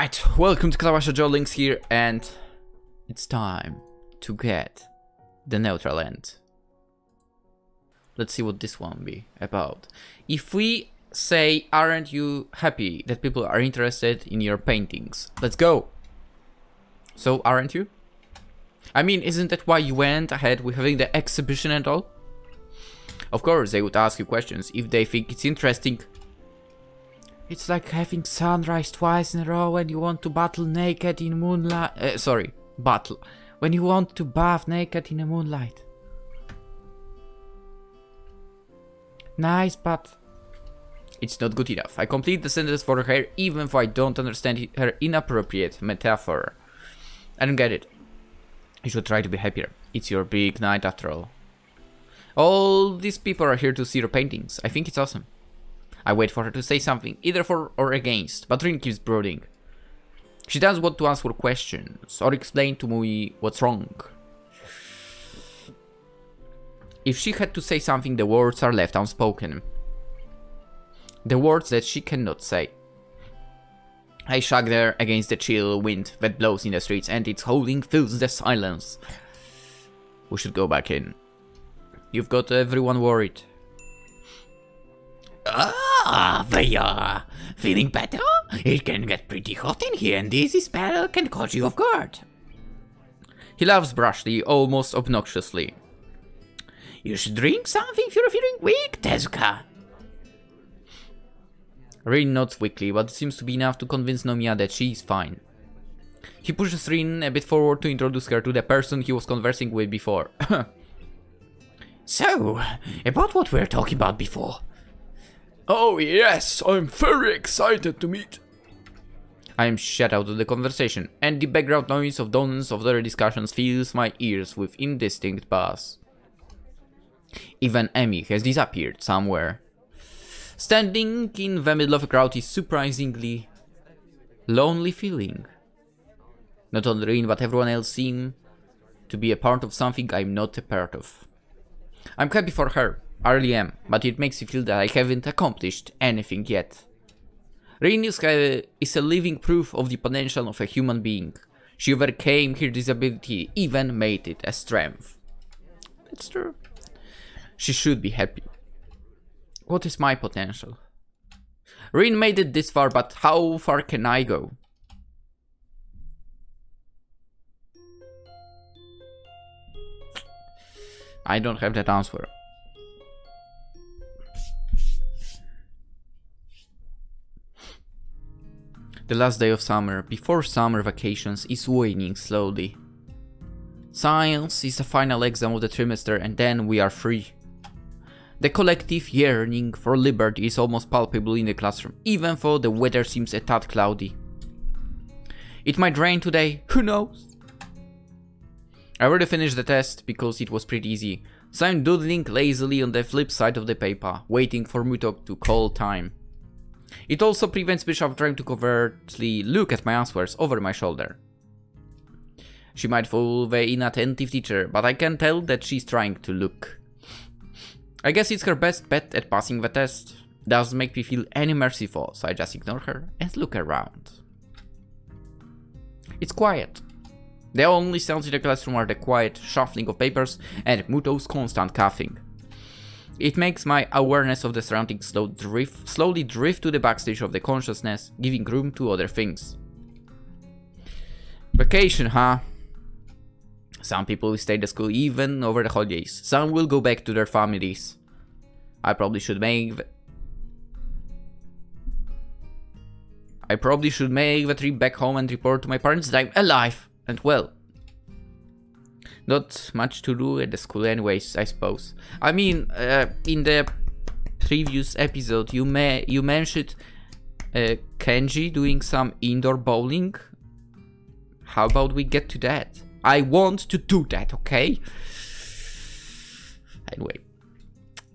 Alright, welcome to Katawa Shoujo, Lynx here, and it's time to get the neutral end. Let's see what this one be about. If we say, aren't you happy that people are interested in your paintings? Let's go! So, aren't you? I mean, isn't that why you went ahead with having the exhibition and all? Of course, they would ask you questions if they think it's interesting. It's like having sunrise twice in a row when you want to battle naked in moonlight. Battle. When you want to bath naked in the moonlight. Nice, but it's not good enough. I complete the sentence for her even if I don't understand her inappropriate metaphor. I don't get it. You should try to be happier. It's your big night after all. All these people are here to see your paintings. I think it's awesome. I wait for her to say something, either for or against, but Rin keeps brooding. She doesn't want to answer questions or explain to me what's wrong. If she had to say something, the words are left unspoken. The words that she cannot say. I shag there against the chill wind that blows in the streets, and its howling fills the silence. We should go back in. You've got everyone worried. Ah, they are feeling better? It can get pretty hot in here, and this spell can catch you off guard. He laughs brashly, almost obnoxiously. You should drink something if you're feeling weak, Tezuka. Rin nods weakly, but it seems to be enough to convince Nomiya that she is fine. He pushes Rin a bit forward to introduce her to the person he was conversing with before. So, about what we were talking about before. Oh yes, I'm very excited to meet. I am shut out of the conversation, and the background noise of dozens of other discussions fills my ears with indistinct bass. Even Emmy has disappeared somewhere. Standing in the middle of a crowd is surprisingly lonely feeling. Not only Rin, but everyone else seem to be a part of something I'm not a part of. I'm happy for her. I really am, but it makes me feel that I haven't accomplished anything yet. Rin is a living proof of the potential of a human being. She overcame her disability, even made it a strength. That's true. She should be happy. What is my potential? Rin made it this far, but how far can I go? I don't have that answer. The last day of summer, before summer vacations, is waning slowly. Science is the final exam of the trimester, and then we are free. The collective yearning for liberty is almost palpable in the classroom, even though the weather seems a tad cloudy. It might rain today, who knows? I already finished the test because it was pretty easy, so I'm doodling lazily on the flip side of the paper, waiting for Muto to call time. It also prevents Bishop trying to covertly look at my answers over my shoulder. She might fool the inattentive teacher, but I can tell that she's trying to look. I guess it's her best bet at passing the test. Doesn't make me feel any merciful, so I just ignore her and look around. It's quiet. The only sounds in the classroom are the quiet shuffling of papers and Muto's constant coughing. It makes my awareness of the surroundings slowly drift to the backstage of the consciousness, giving room to other things. Vacation, huh? Some people will stay at school even over the holidays. Some will go back to their families. I probably should make the trip back home and report to my parents that I'm alive and well. Not much to do at the school anyways, I suppose. I mean, in the previous episode you mentioned Kenji doing some indoor bowling. How about we get to that? I want to do that, okay? Anyway,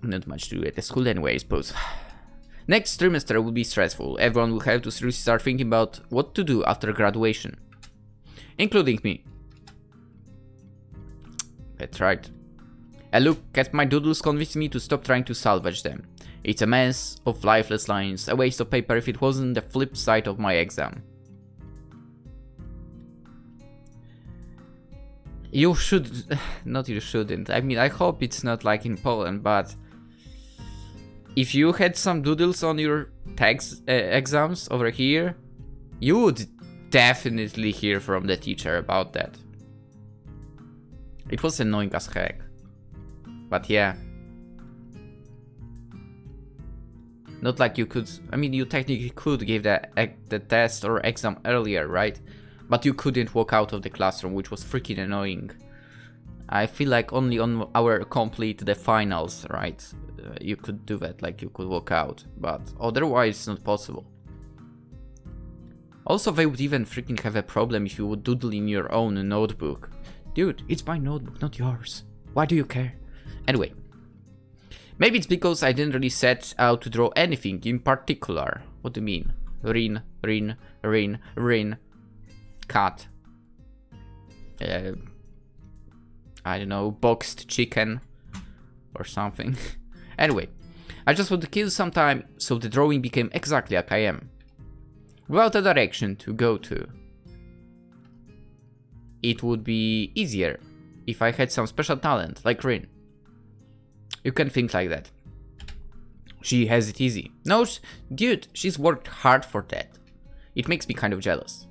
not much to do at the school anyway, I suppose. Next trimester will be stressful. Everyone will have to seriously start thinking about what to do after graduation. Including me. That's right. A look at my doodles convinced me to stop trying to salvage them. It's a mess of lifeless lines, a waste of paper if it wasn't the flip side of my exam. You should... not you shouldn't. I mean, I hope it's not like in Poland, but... if you had some doodles on your text exams over here, you would definitely hear from the teacher about that. It was annoying as heck. But yeah. Not like you could... I mean, you technically could give the test or exam earlier, right? But you couldn't walk out of the classroom, which was freaking annoying. I feel like only on our complete the finals, right? You could do that, like you could walk out. But otherwise, it's not possible. Also, they would even freaking have a problem if you would doodle in your own notebook. Dude, it's my notebook, not yours. Why do you care? Anyway. Maybe it's because I didn't really set out to draw anything in particular. What do you mean? Rin. Cat. I don't know, boxed chicken. Or something. Anyway. I just want to kill some time so the drawing became exactly like I am. Without a direction to go to. It would be easier if I had some special talent, like Rin. You can think like that. She has it easy. No, dude, she's worked hard for that. It makes me kind of jealous.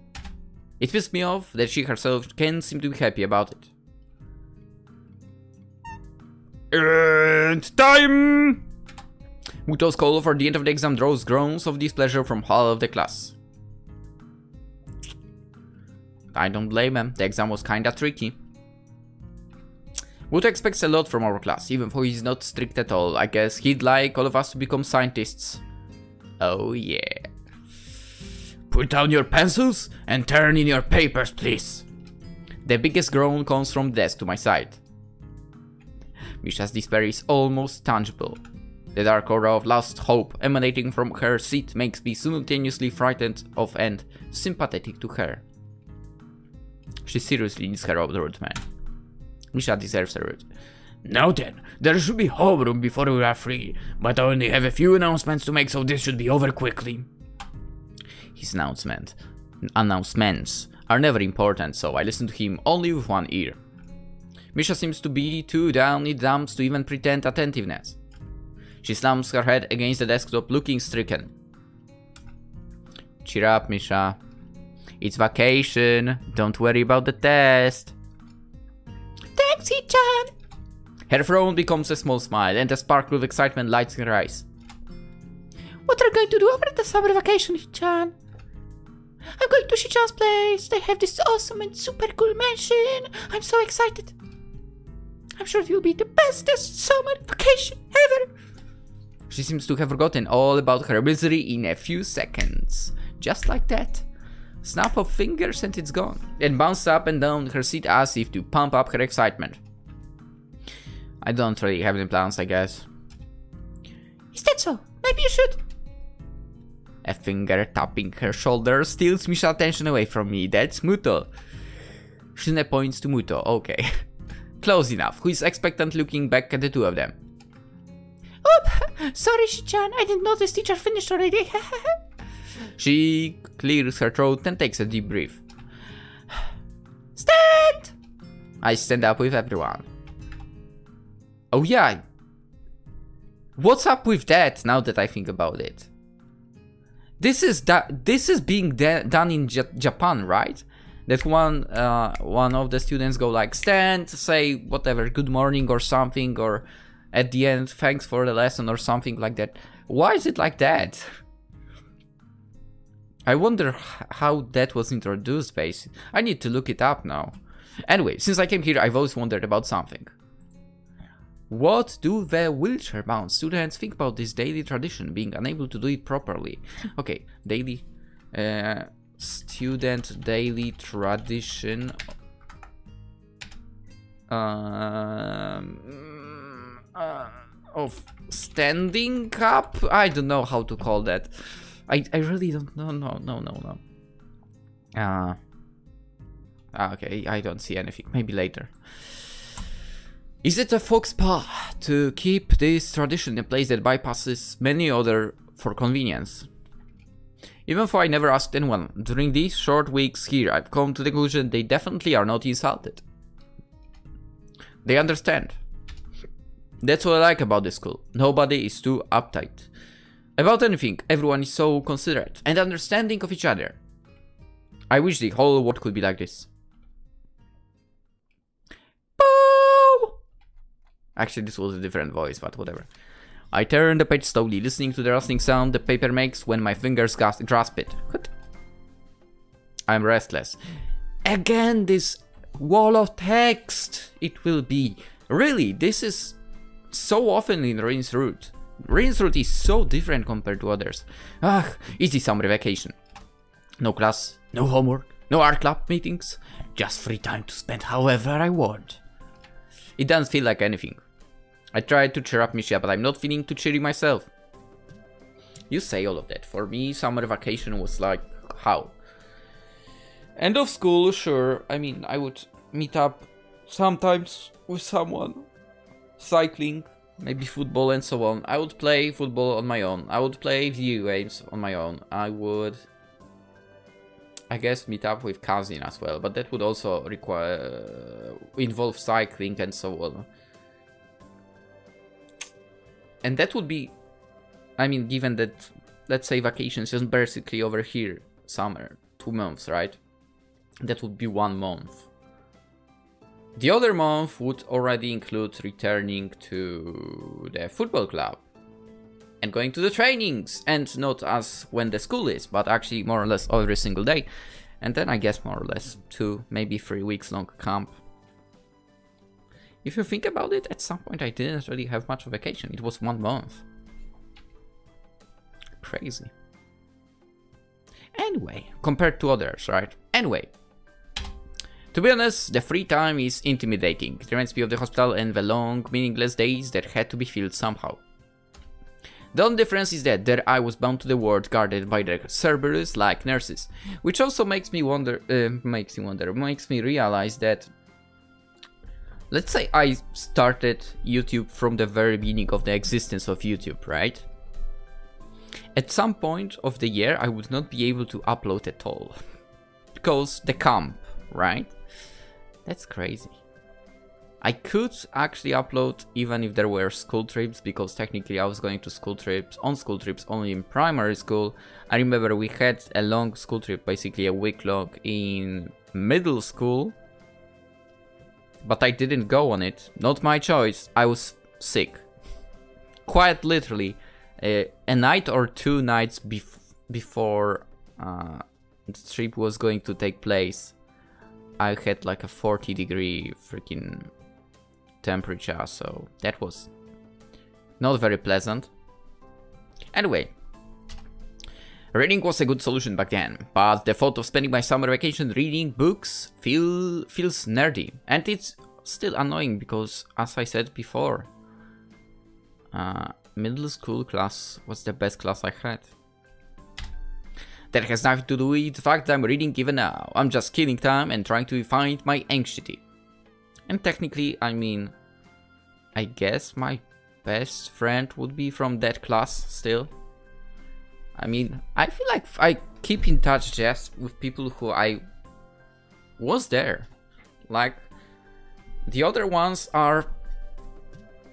It pisses me off that she herself can't seem to be happy about it. And time! Muto's call for the end of the exam draws groans of displeasure from all of the class. I don't blame him, the exam was kinda tricky. Muto expects a lot from our class, even though he's not strict at all. I guess he'd like all of us to become scientists. Oh yeah. Put down your pencils and turn in your papers, please. The biggest groan comes from the desk to my side. Misha's despair is almost tangible. The dark aura of lost hope emanating from her seat makes me simultaneously frightened of and sympathetic to her. She seriously needs her road, man. Misha deserves a road. Now then, there should be homeroom before we are free, but I only have a few announcements to make, so this should be over quickly. His announcements are never important, so I listen to him only with one ear. Misha seems to be too down in the dumps to even pretend attentiveness. She slams her head against the desktop, looking stricken. Cheer up, Misha. It's vacation. Don't worry about the test. Thanks, Hichan. Her frown becomes a small smile, and a sparkle of excitement lights in her eyes. What are you going to do over the summer vacation, Hichan? I'm going to Shichan's place. They have this awesome and super cool mansion. I'm so excited. I'm sure it will be the bestest summer vacation ever. She seems to have forgotten all about her misery in a few seconds. Just like that. Snap of fingers and it's gone. And bounces up and down her seat as if to pump up her excitement. I don't really have any plans, I guess. Is that so? Maybe you should. A finger tapping her shoulder steals Misha's attention away from me. That's Muto. Shine points to Muto. Okay. Close enough. Who is expectant looking back at the two of them? Oh, sorry, Shichan. I didn't notice teacher finished already. She clears her throat and takes a deep breath. Stand! I stand up with everyone. Oh yeah. What's up with that now that I think about it? This is being done in Japan, right? That one of the students go like stand, say whatever, good morning or something, or at the end, thanks for the lesson or something like that. Why is it like that? I wonder how that was introduced, basically. I need to look it up now. Anyway, since I came here, I've always wondered about something. What do the wheelchair-bound students think about this daily tradition, being unable to do it properly? Okay, daily... student daily tradition... of standing up? I don't know how to call that. I really don't know. No. Okay, I don't see anything. Maybe later. Is it a faux pas to keep this tradition in a place that bypasses many other for convenience? Even though I never asked anyone, during these short weeks here, I've come to the conclusion they definitely are not insulted. They understand. That's what I like about this school. Nobody is too uptight about anything. Everyone is so considerate and understanding of each other. I wish the whole world could be like this. Boom! Actually, this was a different voice, but whatever. I turn the page slowly, listening to the rustling sound the paper makes when my fingers grasp it. What? I'm restless. Again, this wall of text. It will be. Really, this is so often in Rin's route. Rin's route is so different compared to others. Ah, easy summer vacation. No class, no homework, no art club meetings. Just free time to spend however I want. It doesn't feel like anything. I tried to cheer up Misha, but I'm not feeling too cheery myself. You say all of that. For me, summer vacation was like, how? End of school, sure. I mean, I would meet up sometimes with someone. Cycling, maybe football and so on. I would play football on my own. I would play video games on my own. I would, I guess, meet up with cousin as well. But that would also involve cycling and so on. And that would be, I mean, given that, let's say vacations is basically over here, summer, 2 months, right? That would be 1 month. The other month would already include returning to the football club and going to the trainings, and not as when the school is, but actually more or less every single day. And then I guess more or less 2, maybe 3 weeks long camp. If you think about it, at some point I didn't really have much of vacation. It was 1 month. Crazy. Anyway, compared to others, right? Anyway. To be honest, the free time is intimidating. It reminds me of the hospital and the long, meaningless days that had to be filled somehow. The only difference is that there I was bound to the ward guarded by the Cerberus like nurses, which also makes me realize that, let's say I started YouTube from the very beginning of the existence of YouTube, right? At some point of the year I would not be able to upload at all. Because the camp, right? That's crazy. I could actually upload even if there were school trips, because technically I was going to school trips only in primary school. I remember we had a long school trip, basically a week long in middle school. But I didn't go on it. Not my choice. I was sick. Quite literally. A night or 2 nights before the trip was going to take place, I had like a 40-degree freaking temperature, so that was not very pleasant. Anyway, reading was a good solution back then, but the thought of spending my summer vacation reading books feels nerdy, and it's still annoying because, as I said before, middle school class was the best class I had. That has nothing to do with the fact that I'm reading even now. I'm just killing time and trying to find my anxiety. And technically, I mean, I guess my best friend would be from that class still. I mean, I feel like I keep in touch just with people who I was there. Like, the other ones are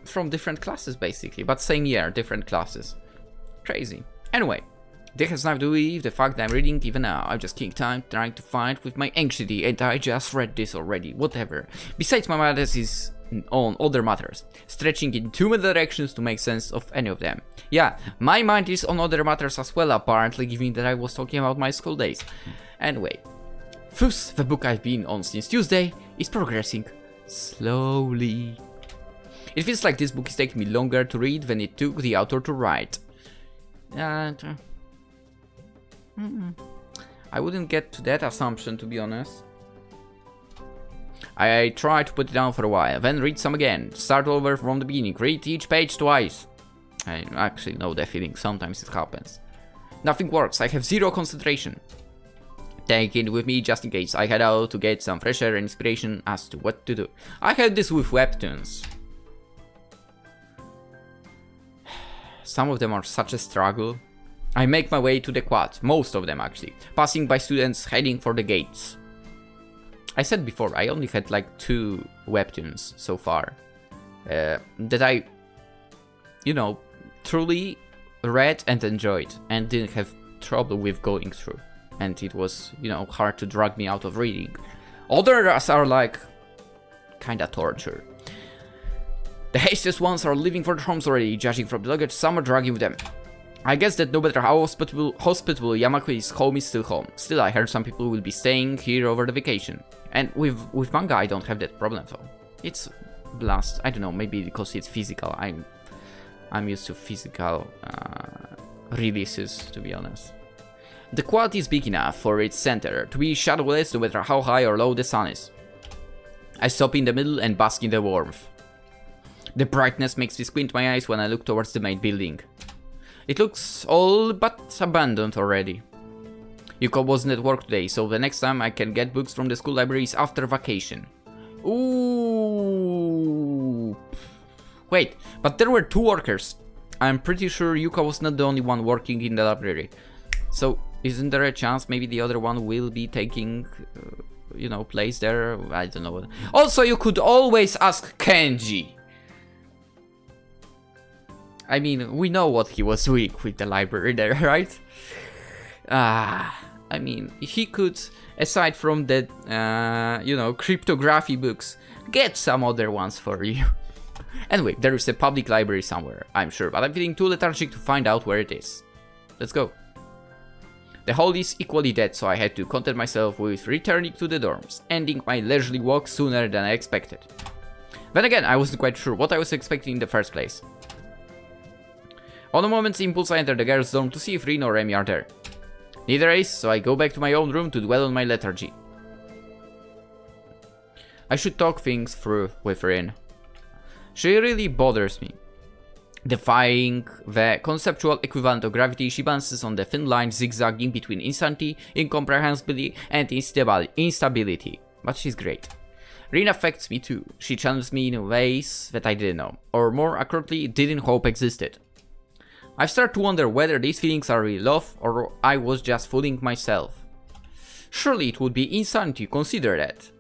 from different classes basically, but same year, different classes. Crazy. Anyway. That has nothing to do with the fact that I'm reading even now. I'm just killing time trying to fight with my anxiety, and I just read this already, whatever. Besides, my mind is on other matters, stretching in too many directions to make sense of any of them. Yeah, my mind is on other matters as well, apparently, given that I was talking about my school days. Anyway, Fus, the book I've been on since Tuesday, is progressing slowly. It feels like this book is taking me longer to read than it took the author to write. I wouldn't get to that assumption, to be honest. I try to put it down for a while, then read some again, start over from the beginning, read each page twice. I actually know that feeling, sometimes it happens. Nothing works, I have zero concentration. Take it with me just in case. I head out to get some fresh air and inspiration as to what to do. I had this with webtoons. Some of them are such a struggle. I make my way to the quad, most of them actually, passing by students heading for the gates. I said before, I only had like 2 webtoons so far that I, you know, truly read and enjoyed and didn't have trouble with going through. And it was, you know, hard to drag me out of reading. Others are like kinda torture. The hastiest ones are leaving for their homes already, judging from the luggage some are dragging with them. I guess that no matter how hospitable Yamaku is, home is still home. Still, I heard some people will be staying here over the vacation. And with manga, I don't have that problem though. It's blast. I don't know, maybe because it's physical. I'm used to physical releases, to be honest. The quality is big enough for its center to be shadowless no matter how high or low the sun is. I stop in the middle and bask in the warmth. The brightness makes me squint my eyes when I look towards the main building. It looks all but abandoned already. Yuko wasn't at work today, so the next time I can get books from the school library is after vacation. Ooh. Wait, but there were 2 workers. I'm pretty sure Yuka was not the only one working in the library. So, isn't there a chance maybe the other one will be taking, you know, place there? I don't know. Also, you could always ask Kenji. I mean, we know what he was doing with the library there, right? I mean, he could, aside from the, you know, cryptography books, get some other ones for you. Anyway, there is a public library somewhere, I'm sure, but I'm feeling too lethargic to find out where it is. Let's go. The hall is equally dead, so I had to content myself with returning to the dorms, ending my leisurely walk sooner than I expected. Then again, I wasn't quite sure what I was expecting in the first place. On a moment's impulse, I enter the girls' dorm to see if Rin or Remy are there. Neither is, so I go back to my own room to dwell on my lethargy. I should talk things through with Rin. She really bothers me. Defying the conceptual equivalent of gravity, she bounces on the thin line zigzagging between insanity, incomprehensibility, and instability. But she's great. Rin affects me too. She challenges me in ways that I didn't know, or more accurately, didn't hope existed. I've started to wonder whether these feelings are really love, or I was just fooling myself. Surely it would be insanity to consider that.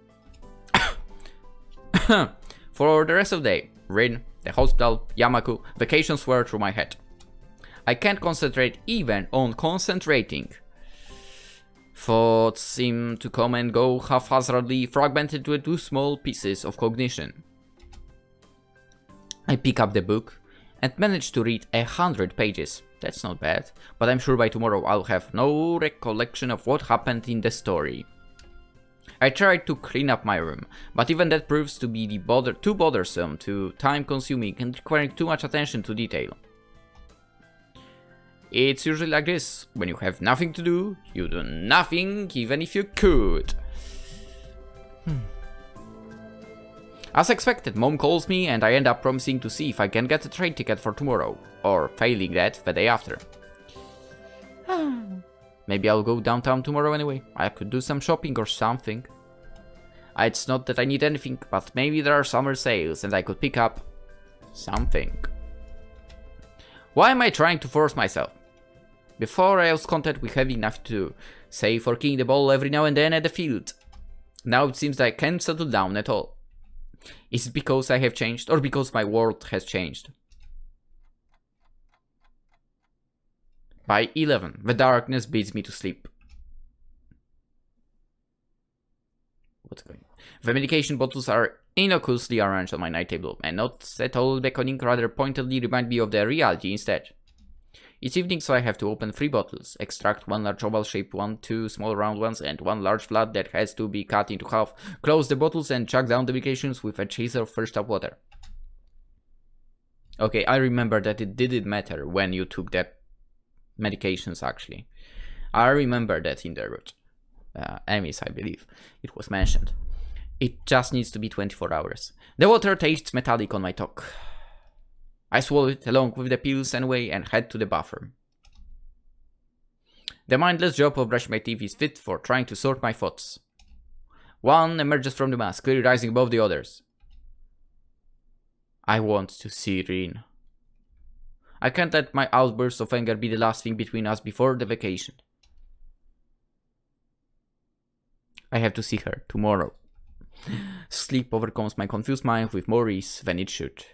For the rest of the day, Rin, the hospital, Yamaku, vacations swirl through my head. I can't concentrate even on concentrating. Thoughts seem to come and go haphazardly, fragmented into small pieces of cognition. I pick up the book and manage to read 100 pages. That's not bad, but I'm sure by tomorrow I'll have no recollection of what happened in the story. I tried to clean up my room, but even that proves to be too bothersome, too time-consuming, and requiring too much attention to detail. It's usually like this. When you have nothing to do, you do nothing even if you could. As expected, Mom calls me and I end up promising to see if I can get a train ticket for tomorrow, or failing that, the day after. Maybe I'll go downtown tomorrow anyway. I could do some shopping or something. It's not that I need anything, but maybe there are summer sales and I could pick up something. Why am I trying to force myself? Before I was content with having enough to do, say for kicking the ball every now and then at the field. Now it seems that I can't settle down at all. Is it because I have changed, or because my world has changed? By 11, the darkness beats me to sleep. What's going on? The medication bottles are innocuously arranged on my night table, and not at all beckoning, rather pointedly remind me of their reality instead. It's evening, so I have to open 3 bottles, extract 1 large oval-shaped one, 2 small round ones, and 1 large flat that has to be cut into half, close the bottles and chuck down the medications with a chaser of first up water. Okay, I remember that it didn't matter when you took the medications actually. I remember that in the route. Emmys, I believe. It was mentioned. It just needs to be 24 hours. The water tastes metallic on my tongue. I swallow it along with the pills anyway and head to the bathroom. The mindless job of brushing my teeth is fit for trying to sort my thoughts. One emerges from the mass, clearly rising above the others. I want to see Rin. I can't let my outburst of anger be the last thing between us before the vacation. I have to see her tomorrow. Sleep overcomes my confused mind with more ease than it should.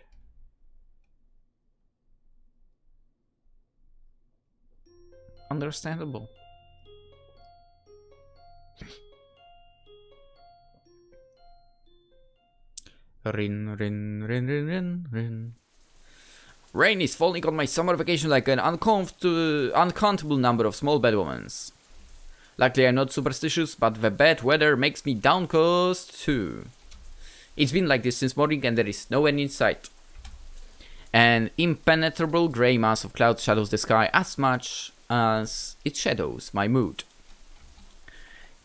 Understandable. Rin, rin, rin, rin, rin, rin. Rain is falling on my summer vacation like an uncountable number of small bad omens. Luckily I'm not superstitious, but the bad weather makes me downcast too. It's been like this since morning and there is no end in sight. An impenetrable grey mass of clouds shadows the sky as much as it shadows my mood.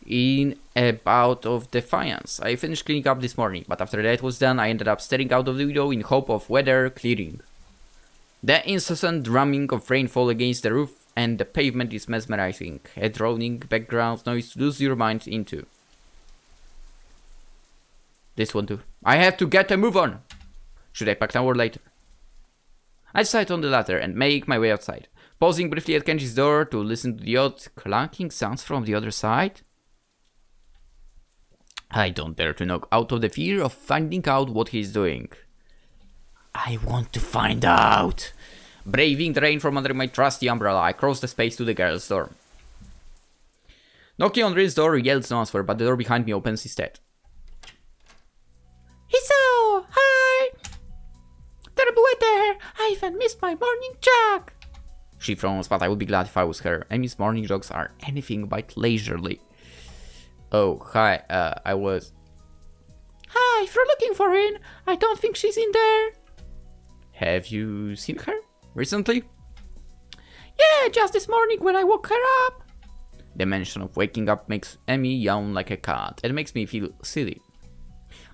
In a bout of defiance, I finished cleaning up this morning, but after that was done, I ended up staring out of the window in hope of weather clearing. The incessant drumming of rainfall against the roof and the pavement is mesmerizing, a droning background noise to lose your mind into. This one too. I have to get a move on! Should I pack now or later? I decide on the latter and make my way outside, pausing briefly at Kenji's door to listen to the odd clanking sounds from the other side. I don't dare to knock out of the fear of finding out what he's doing. I want to find out. Braving the rain from under my trusty umbrella, I cross the space to the girl's door. Knocking on Rin's door yields no answer, but the door behind me opens instead. Hisao! Hi! Terrible weather! I even missed my morning jog! She frowns, but I would be glad if I was her. Amy's morning jogs are anything but leisurely. Oh, hi, I was... Hi, if you're looking for Rin, I don't think she's in there. Have you seen her recently? Yeah, just this morning when I woke her up. The mention of waking up makes Amy yawn like a cat and makes me feel silly.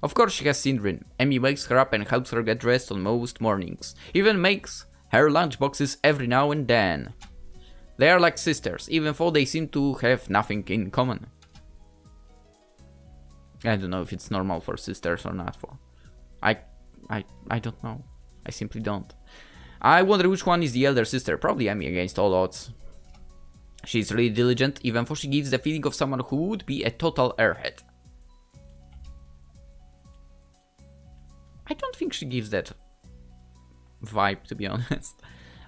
Of course she has seen Rin. Amy wakes her up and helps her get dressed on most mornings. Even makes her lunchboxes every now and then. They are like sisters, even though they seem to have nothing in common. I don't know if it's normal for sisters or not. I don't know. I simply don't. I wonder which one is the elder sister. Probably Amy against all odds. She's really diligent, even though she gives the feeling of someone who would be a total airhead. I don't think she gives that vibe, to be honest.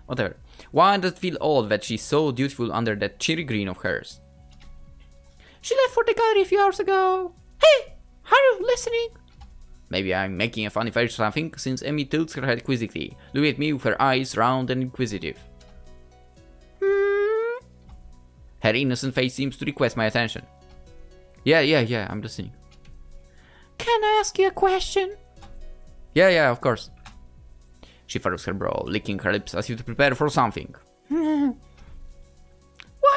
Whatever. Why does it feel odd that she's so dutiful under that cherry green of hers? She left for the gallery a few hours ago. Hey! Are you listening? Maybe I'm making a funny face or something, since Amy tilts her head quizzically, looking at me with her eyes round and inquisitive. Her innocent face seems to request my attention. Yeah, I'm listening. Can I ask you a question? Yeah, of course. She furrows her brow, licking her lips as if to prepare for something. Why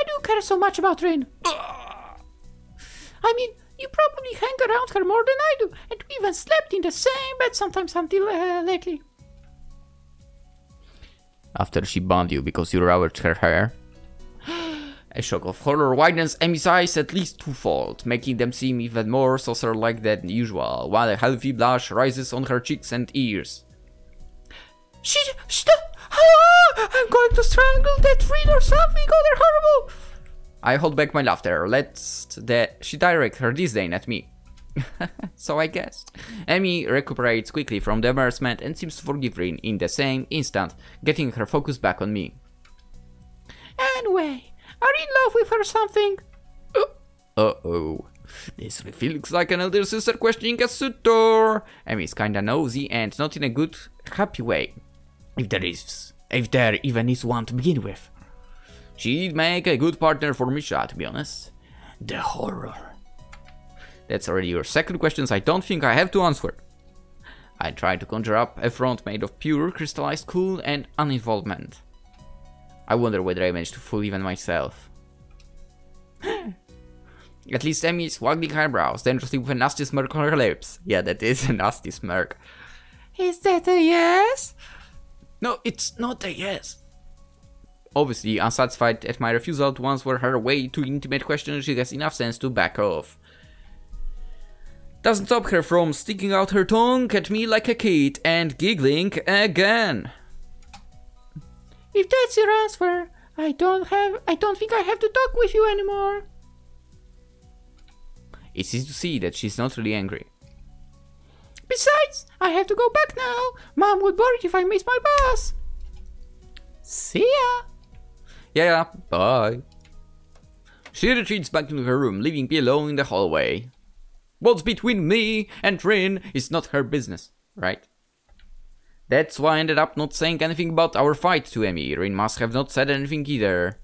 do you care so much about Rin? I mean, you probably hang around her more than I do, and we even slept in the same bed sometimes until lately. After she banned you because you ravaged her hair? A shock of horror widens Amy's eyes at least twofold, making them seem even more saucer-like than usual, while a healthy blush rises on her cheeks and ears. I'm going to strangle that Rin or something other horrible! I hold back my laughter, lest she direct her disdain at me. So I guessed. Amy recuperates quickly from the embarrassment and seems to forgive Rin in the same instant, getting her focus back on me. Anyway, are you in love with her or something? Uh-oh. This feels like an elder sister questioning a suitor. Amy's kinda nosy and not in a good, happy way. If there even is one to begin with. She'd make a good partner for Misha, to be honest. The horror. That's already your second question, so I don't think I have to answer. I try to conjure up a front made of pure, crystallized cool and uninvolvement. I wonder whether I managed to fool even myself. At least Amy is waggling her brows, dangerously with a nasty smirk on her lips. Yeah, that is a nasty smirk. Is that a yes? No, it's not a yes. Obviously, unsatisfied at my refusal to answer her way too intimate question, she has enough sense to back off. Doesn't stop her from sticking out her tongue at me like a kid and giggling again. If that's your answer, I don't think I have to talk with you anymore. It's easy to see that she's not really angry. Besides, I have to go back now. Mom would worry if I miss my bus. See ya. Yeah, bye. She retreats back into her room, leaving me alone in the hallway. What's between me and Rin is not her business, right? That's why I ended up not saying anything about our fight to Emmy. Rin must have not said anything either.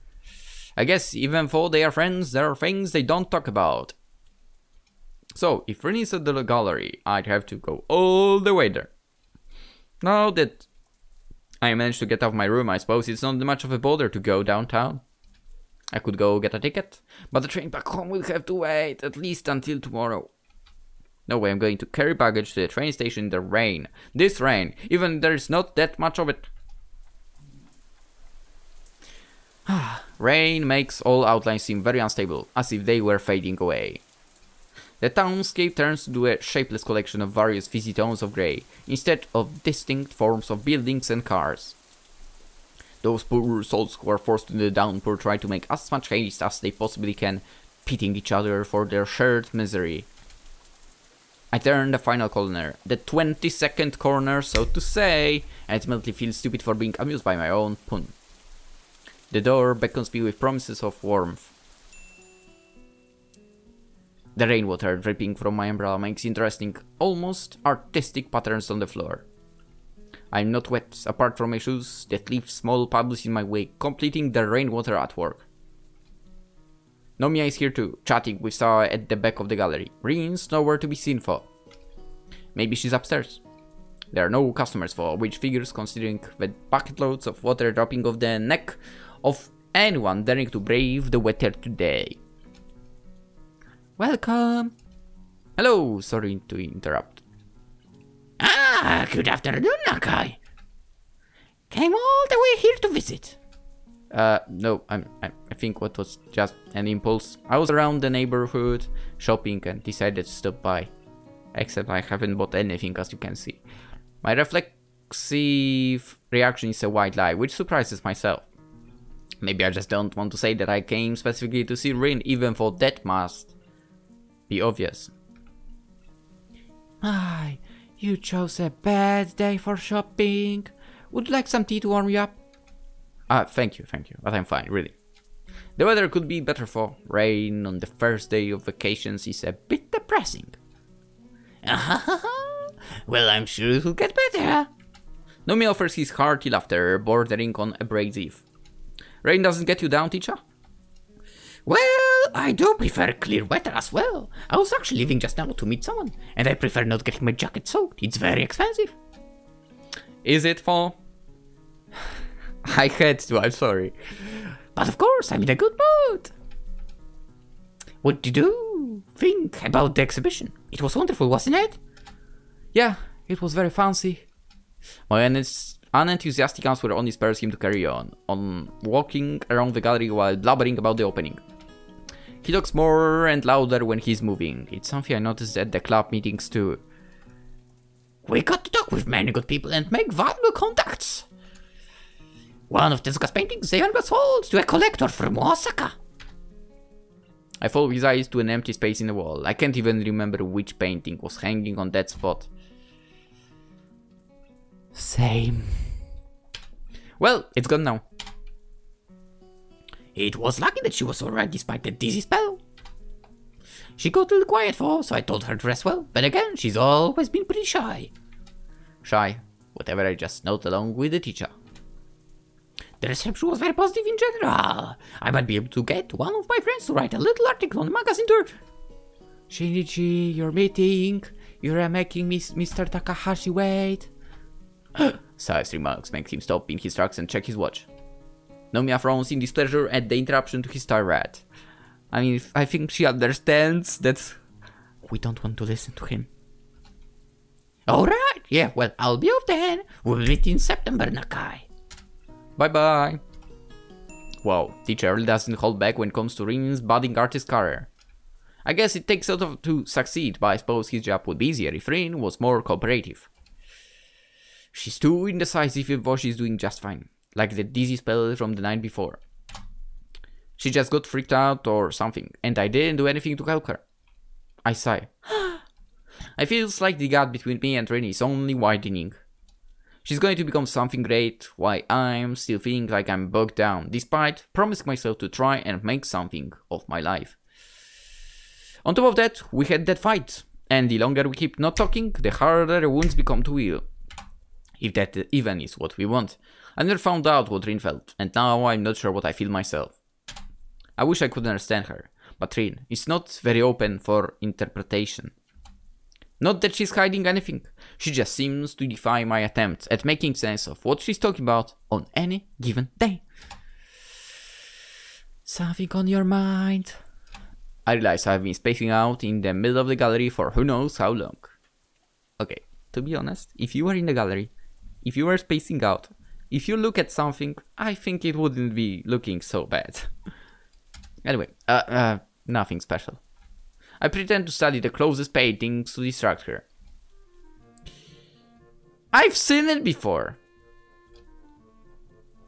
I guess even though they are friends, there are things they don't talk about. So, if Rin is at the gallery, I'd have to go all the way there. Now that I managed to get out of my room, I suppose it's not much of a bother to go downtown. I could go get a ticket, but the train back home will have to wait at least until tomorrow. No way I'm going to carry baggage to the train station in the rain. This rain, even there's not that much of it. Rain makes all outlines seem very unstable, as if they were fading away. The townscape turns into a shapeless collection of various fizzy tones of grey, instead of distinct forms of buildings and cars. Those poor souls who are forced into the downpour try to make as much haste as they possibly can, pitying each other for their shared misery. I turn the final corner, the 22nd corner, so to say, and ultimately feel stupid for being amused by my own pun. The door beckons me with promises of warmth. The rainwater dripping from my umbrella makes interesting, almost artistic patterns on the floor. I'm not wet, apart from my shoes that leave small puddles in my way, completing the rainwater artwork. Nomiya is here too, chatting with Sawa at the back of the gallery. Rin's nowhere to be seen for. Maybe she's upstairs. There are no customers for which figures, considering the bucket loads of water dropping off the neck of anyone daring to brave the weather today. Welcome. Hello, sorry to interrupt. Ah, good afternoon, Nakai. Came all the way here to visit. No, I think what was just an impulse. I was around the neighborhood shopping and decided to stop by. Except I haven't bought anything, as you can see. My reflexive reaction is a white lie, which surprises myself. Maybe I just don't want to say that I came specifically to see Rin, even though that must be obvious. Ay, you chose a bad day for shopping. Would you like some tea to warm you up? Thank you, but I'm fine, really. The weather could be better for rain on the first day of vacations is a bit depressing. Well, I'm sure it'll get better. Nomi offers his hearty laughter, bordering on abrasive. Rain doesn't get you down, teacher? Well, I do prefer clear weather as well. I was actually leaving just now to meet someone, and I prefer not getting my jacket soaked. It's very expensive. Is it for... I had to, I'm sorry. But of course, I'm in a good mood. What did you think about the exhibition? It was wonderful, wasn't it? Yeah, it was very fancy. My unenthusiastic answer only spurs him to carry on walking around the gallery while blabbering about the opening. He talks more and louder when he's moving. It's something I noticed at the club meetings too. We got to talk with many good people and make valuable contacts. One of Tezuka's paintings even got sold to a collector from Osaka. I follow his eyes to an empty space in the wall. I can't even remember which painting was hanging on that spot. Same. Well, it's gone now. It was lucky that she was alright despite the dizzy spell. She got a little quiet for, so I told her to rest well. But again, she's always been pretty shy. Shy. Whatever I just note along with the teacher. The reception was very positive in general. I might be able to get one of my friends to write a little article on the magazine tour. Shinichi, your meeting. You're making Mr. Takahashi wait. Saya's remarks make him stop in his tracks and check his watch. Nomiya frowns in displeasure at the interruption to his tirade. I mean, I think she understands that we don't want to listen to him. Alright, yeah, well, I'll be off then. We'll meet in September, Nakai. Bye-bye. Wow, teacher really doesn't hold back when it comes to Rin's budding artist career. I guess it takes a lot to succeed, but I suppose his job would be easier if Rin was more cooperative. She's too indecisive even though she's doing just fine, like the dizzy spell from the night before. She just got freaked out or something, and I didn't do anything to help her. I sigh. I feels like the gap between me and Rin is only widening. She's going to become something great, while I'm still feeling like I'm bogged down, despite promising myself to try and make something of my life. On top of that, we had that fight, and the longer we keep not talking, the harder the wounds become to heal. If that even is what we want. I never found out what Rin felt, and now I'm not sure what I feel myself. I wish I could understand her, but Rin is not very open for interpretation. Not that she's hiding anything, she just seems to defy my attempts at making sense of what she's talking about on any given day. Something on your mind? I realize I've been spacing out in the middle of the gallery for who knows how long. Okay, to be honest, if you were in the gallery, if you were spacing out, if you look at something, I think it wouldn't be looking so bad. Anyway, nothing special. I pretend to study the closest paintings to distract her. I've seen it before.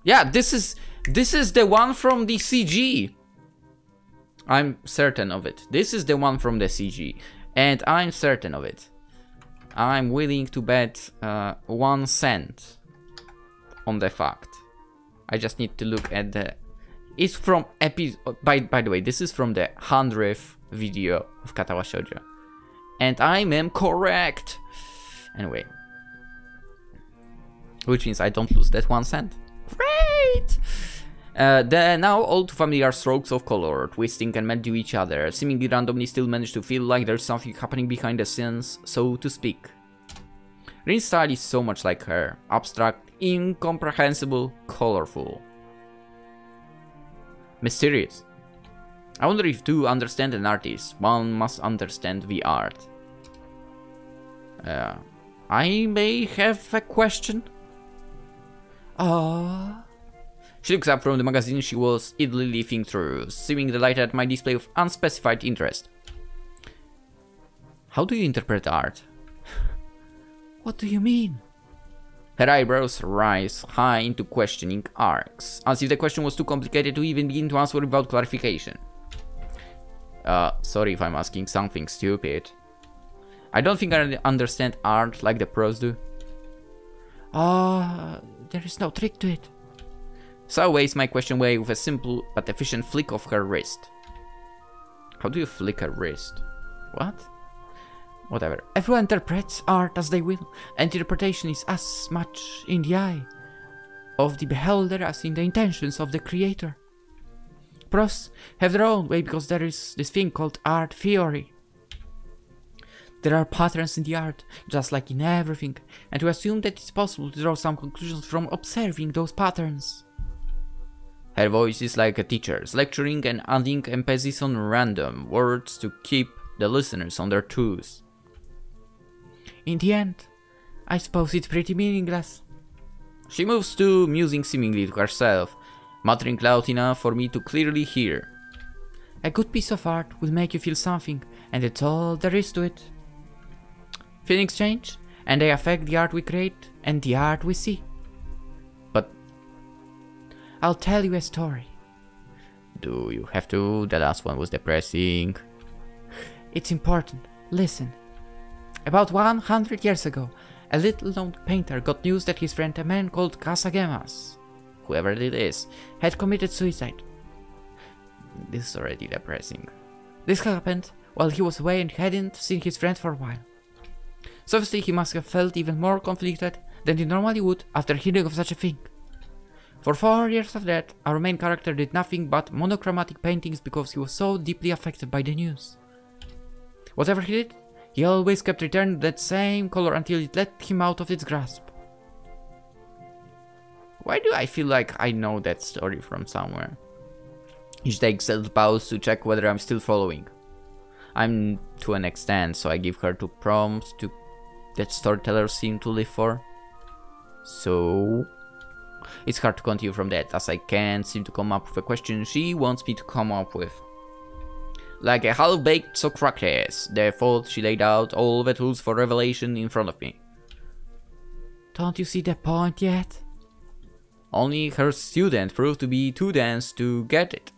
Yeah, this is the one from the CG. I'm certain of it. This is the one from the CG, and I'm certain of it. I'm willing to bet 1 cent on the fact. I just need to look at the. It's from by the way, this is from the 100th video of Katawa Shoujo, and I am correct. Anyway, which means I don't lose that 1 cent. Great. The now all too familiar strokes of color, twisting and melting to each other, seemingly randomly still manage to feel like there's something happening behind the scenes, so to speak. Rin's style is so much like her, abstract, incomprehensible, colorful. Mysterious. I wonder if to understand an artist, one must understand the art. I may have a question. She looks up from the magazine she was idly leafing through, seeming delighted at my display of unspecified interest. How do you interpret art? What do you mean? Her eyebrows rise high into questioning arcs, as if the question was too complicated to even begin to answer without clarification. Sorry if I'm asking something stupid. I don't think I understand art like the pros do. There is no trick to it. So waves my question away with a simple but efficient flick of her wrist. How do you flick a wrist? What? Whatever. Everyone interprets art as they will. Interpretation is as much in the eye of the beholder as in the intentions of the creator. Pros have their own way because there is this thing called art theory. There are patterns in the art, just like in everything, and to assume that it's possible to draw some conclusions from observing those patterns. Her voice is like a teacher's, lecturing and adding emphasis on random words to keep the listeners on their toes. In the end, I suppose it's pretty meaningless. She moves to, musing seemingly to herself, muttering loud enough for me to clearly hear. A good piece of art will make you feel something, and that's all there is to it. Feelings change, and they affect the art we create and the art we see. But I'll tell you a story. Do you have to? The last one was depressing. It's important. Listen. About 100 years ago, a little-known painter got news that his friend, a man called Kasagemas, whoever it is, had committed suicide. This is already depressing. This happened while he was away and hadn't seen his friend for a while. So obviously he must have felt even more conflicted than he normally would after hearing of such a thing. For 4 years of that, our main character did nothing but monochromatic paintings because he was so deeply affected by the news. Whatever he did, he always kept returning that same color until it let him out of its grasp. Why do I feel like I know that story from somewhere? She takes a pause to check whether I'm still following. I'm to an extent, so I give her 2 prompts to that storytellers seem to live for. So it's hard to continue from that, as I can't seem to come up with a question she wants me to come up with. Like a half-baked Socrates, the thought she laid out all the tools for revelation in front of me. Don't you see the point yet? Only her student proved to be too dense to get it.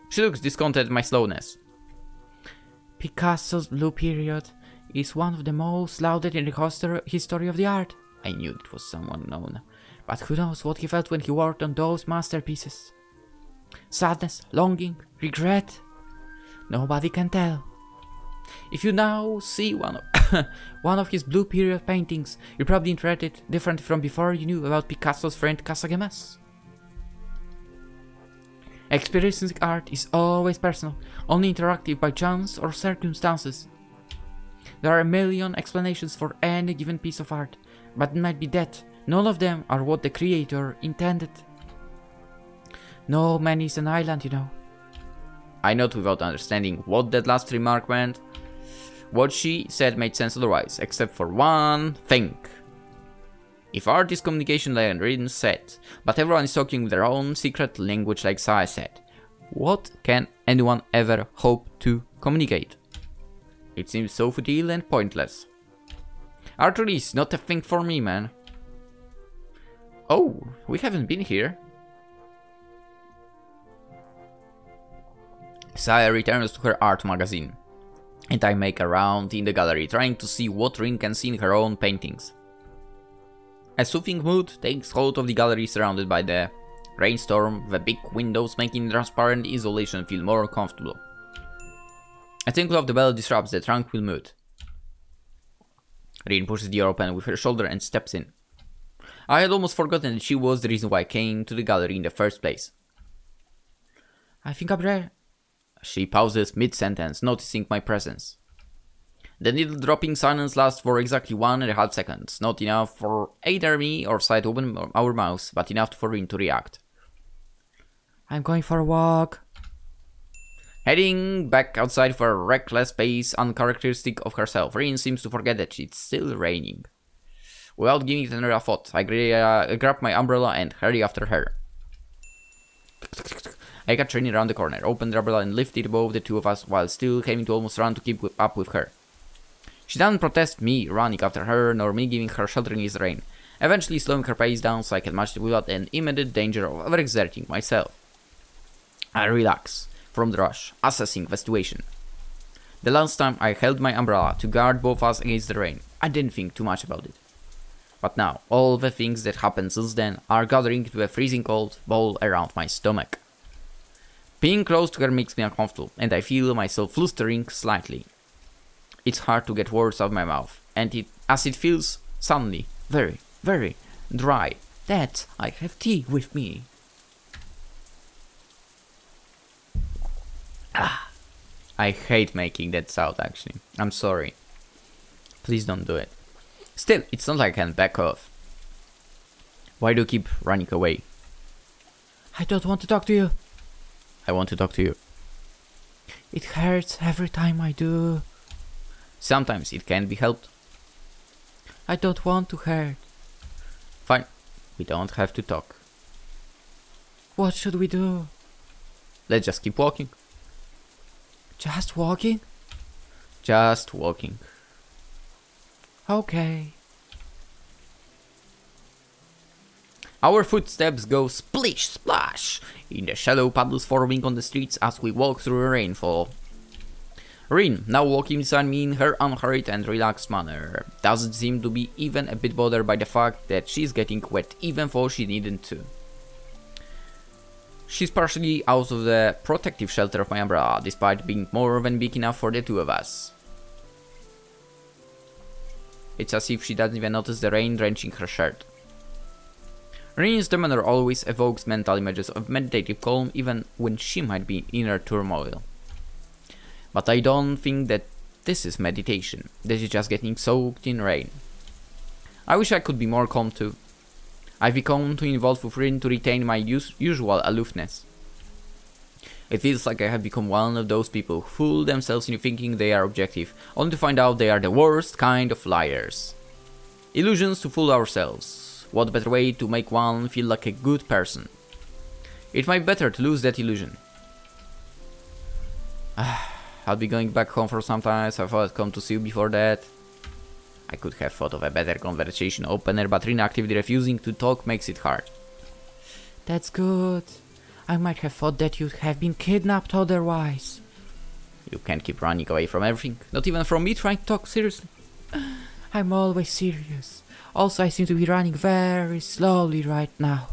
She looks discontented at my slowness. Picasso's Blue Period is one of the most lauded in the history of the art. I knew it was someone known. But who knows what he felt when he worked on those masterpieces? Sadness, longing, regret? Nobody can tell. If you now see one of his Blue Period paintings, you're probably interested different from before you knew about Picasso's friend Casagemas. Experiencing art is always personal, only interactive by chance or circumstances. There are a million explanations for any given piece of art, but it might be that none of them are what the creator intended. No man is an island, you know. I nodded without understanding what that last remark meant. What she said made sense otherwise, except for one thing. If art is communication like Rin said, but everyone is talking with their own secret language like Sai said, what can anyone ever hope to communicate? It seems so futile and pointless. Art really is not a thing for me, man. Oh, we haven't been here. Saya returns to her art magazine, and I make a round in the gallery, trying to see what Rin can see in her own paintings. A soothing mood takes hold of the gallery surrounded by the rainstorm, the big windows making transparent insulation feel more comfortable. A tinkle of the bell disrupts the tranquil mood. Rin pushes the door open with her shoulder and steps in. I had almost forgotten that she was the reason why I came to the gallery in the first place. I think I'm there. She pauses mid-sentence, noticing my presence. The needle-dropping silence lasts for exactly 1.5 seconds, not enough for either me or Sai to open our mouths, but enough for Rin to react. I'm going for a walk. Heading back outside for a reckless pace uncharacteristic of herself, Rin seems to forget that it's still raining. Without giving it another thought, I grab my umbrella and hurry after her. I catch Rin around the corner, open the umbrella and lift it above the two of us while still having to almost run to keep up with her. She doesn't protest me running after her, nor me giving her shelter in the rain, eventually slowing her pace down so I can match it without an immediate danger of overexerting myself. I relax from the rush, assessing the situation. The last time I held my umbrella to guard both us against the rain, I didn't think too much about it. But now, all the things that happened since then are gathering to a freezing cold ball around my stomach. Being close to her makes me uncomfortable, and I feel myself flustering slightly. It's hard to get words out of my mouth, and as it feels suddenly very, very dry. That I have tea with me. I hate making that sound actually. I'm sorry. Please don't do it. Still, it's not like I can back off. Why do you keep running away? I don't want to talk to you. I want to talk to you. It hurts every time I do. Sometimes it can't be helped. I don't want to hurt. Fine. We don't have to talk. What should we do? Let's just keep walking. Just walking? Just walking. Okay. Our footsteps go splish splash in the shallow puddles forming on the streets as we walk through the rainfall. Rin, now walking beside me in her unhurried and relaxed manner, doesn't seem to be even a bit bothered by the fact that she's getting wet even though she needn't to. She's partially out of the protective shelter of my umbrella, despite being more than big enough for the two of us. It's as if she doesn't even notice the rain drenching her shirt. Rin's demeanor always evokes mental images of meditative calm even when she might be in inner turmoil. But I don't think that this is meditation, this is just getting soaked in rain. I wish I could be more calm too. I've become too involved with Rin to retain my usual aloofness. It feels like I have become one of those people who fool themselves into thinking they are objective, only to find out they are the worst kind of liars. Illusions to fool ourselves. What better way to make one feel like a good person? It might be better to lose that illusion. I'll be going back home for some time, so I thought I'd come to see you before that. I could have thought of a better conversation opener, but Rin actively refusing to talk makes it hard. That's good. I might have thought that you'd have been kidnapped otherwise. You can't keep running away from everything, not even from me trying to talk seriously. I'm always serious. Also, I seem to be running very slowly right now.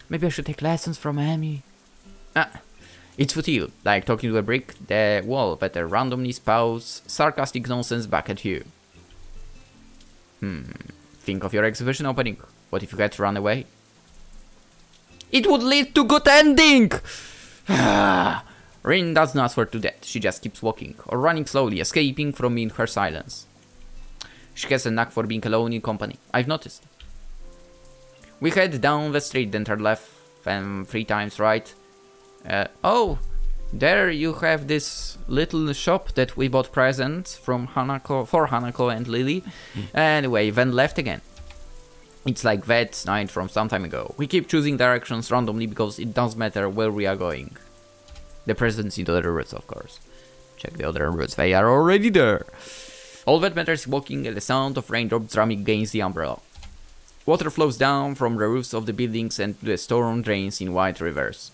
Maybe I should take lessons from Amy. It's futile, like talking to a brick, the wall that randomly spouts sarcastic nonsense back at you. Think of your exhibition opening. What if you had to run away? It would lead to good ending! Rin does not swear to that, she just keeps walking, or running slowly, escaping from me in her silence. She has a knack for being alone in company, I've noticed. We head down the street, then turn left, and 3 times right. Oh, there you have this little shop that we bought presents from for Hanako and Lily. Anyway, then left again. It's like that night from some time ago. We keep choosing directions randomly because it doesn't matter where we are going. The presents in the other routes, of course. Check the other routes, they are already there. All that matters is walking and the sound of raindrops drumming against the umbrella. Water flows down from the roofs of the buildings and the storm drains in wide rivers.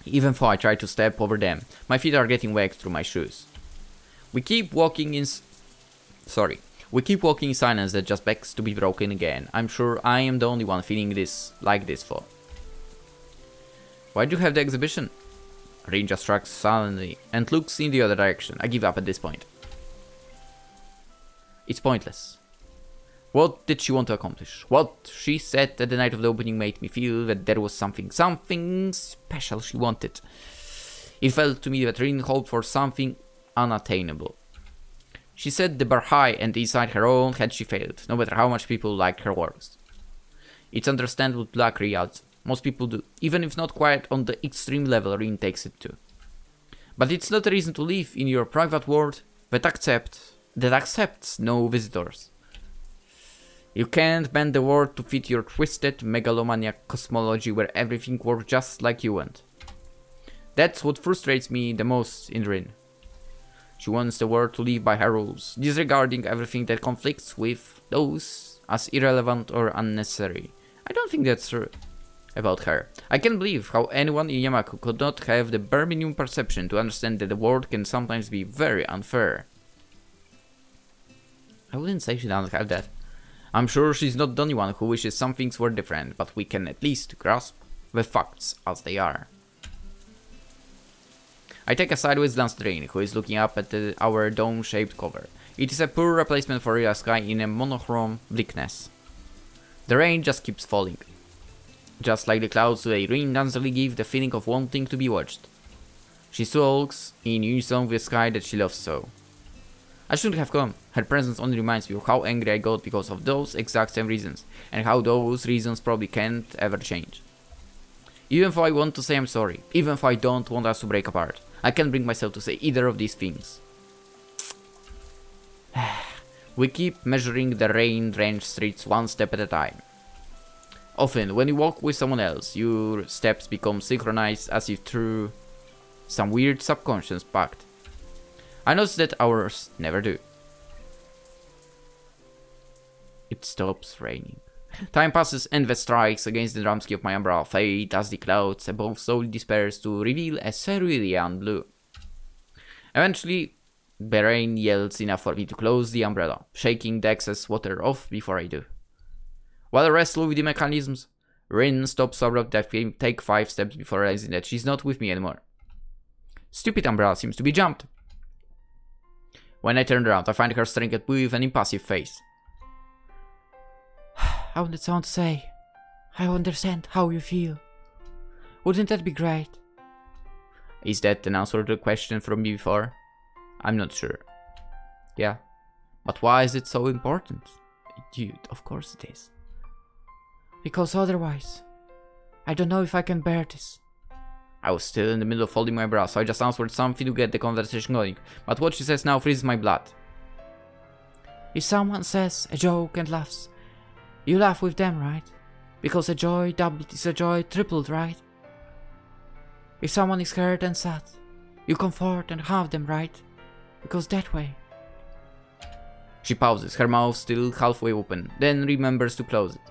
Even though I try to step over them, my feet are getting wet through my shoes. We keep walking in silence that just begs to be broken again. I'm sure I am the only one feeling like this for. Why do you have the exhibition? Rin just shrugs sullenly and looks in the other direction. I give up at this point. It's pointless. What did she want to accomplish? What she said at the night of the opening made me feel that there was something special she wanted. It felt to me that Rin hoped for something unattainable. She set the bar high and inside her own head she failed, no matter how much people liked her works. It's understandable to lack reality. Most people do, even if not quite on the extreme level Rin takes it to. But it's not a reason to live in your private world that accepts no visitors. You can't bend the world to fit your twisted megalomaniac cosmology where everything works just like you want. That's what frustrates me the most in Rin. She wants the world to live by her rules, disregarding everything that conflicts with those as irrelevant or unnecessary. I don't think that's true about her. I can't believe how anyone in Yamaku could not have the bare minimum perception to understand that the world can sometimes be very unfair. I wouldn't say she doesn't have that. I'm sure she's not the only one who wishes some things were different, but we can at least grasp the facts as they are. I take a sideways glance at Rin, who is looking up at our dome-shaped cover. It is a poor replacement for real sky in a monochrome bleakness. The rain just keeps falling. Just like the clouds today, Rin doesn't give the feeling of wanting to be watched. She sulks in unison with the sky that she loves so. I shouldn't have come. Her presence only reminds me of how angry I got because of those exact same reasons, and how those reasons probably can't ever change. Even though I want to say I'm sorry, even though I don't want us to break apart, I can't bring myself to say either of these things. We keep measuring the rain-drenched streets one step at a time. Often, when you walk with someone else, your steps become synchronized as if through some weird subconscious pact. I notice that ours never do. It stops raining. Time passes and the strikes against the drumstick of my umbrella fade as the clouds above slowly disperse to reveal a cerulean blue. Eventually, the rain yells enough for me to close the umbrella, shaking the excess water off before I do. While I wrestle with the mechanisms, Rin stops so abrupt that I take 5 steps before realizing that she's not with me anymore. Stupid umbrella seems to be jumped. When I turn around, I find her staring at me with an impassive face. I wanted someone to say, I understand how you feel. Wouldn't that be great? Is that an answer to the question from me before? I'm not sure. Yeah. But why is it so important? Dude, of course it is. Because otherwise, I don't know if I can bear this. I was still in the middle of folding my brow, so I just answered something to get the conversation going. But what she says now freezes my blood. If someone says a joke and laughs, you laugh with them, right? Because a joy doubled is a joy tripled, right? If someone is hurt and sad, you comfort and have them, right? Because that way. She pauses, her mouth still halfway open, then remembers to close it.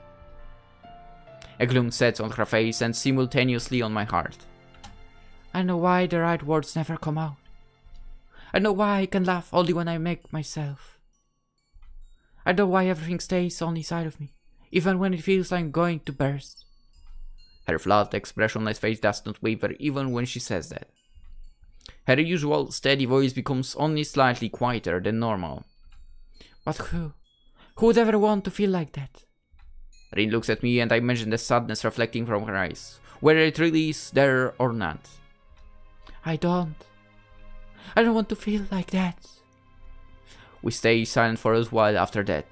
A gloom sets on her face and simultaneously on my heart. I know why the right words never come out. I know why I can laugh only when I make myself. I know why everything stays on the side of me, even when it feels like I'm going to burst. Her flat, expressionless face does not waver even when she says that. Her usual steady voice becomes only slightly quieter than normal. But who? Who would ever want to feel like that? Rin looks at me and I imagine the sadness reflecting from her eyes, whether it really is there or not. I don't want to feel like that. We stay silent for a while after that.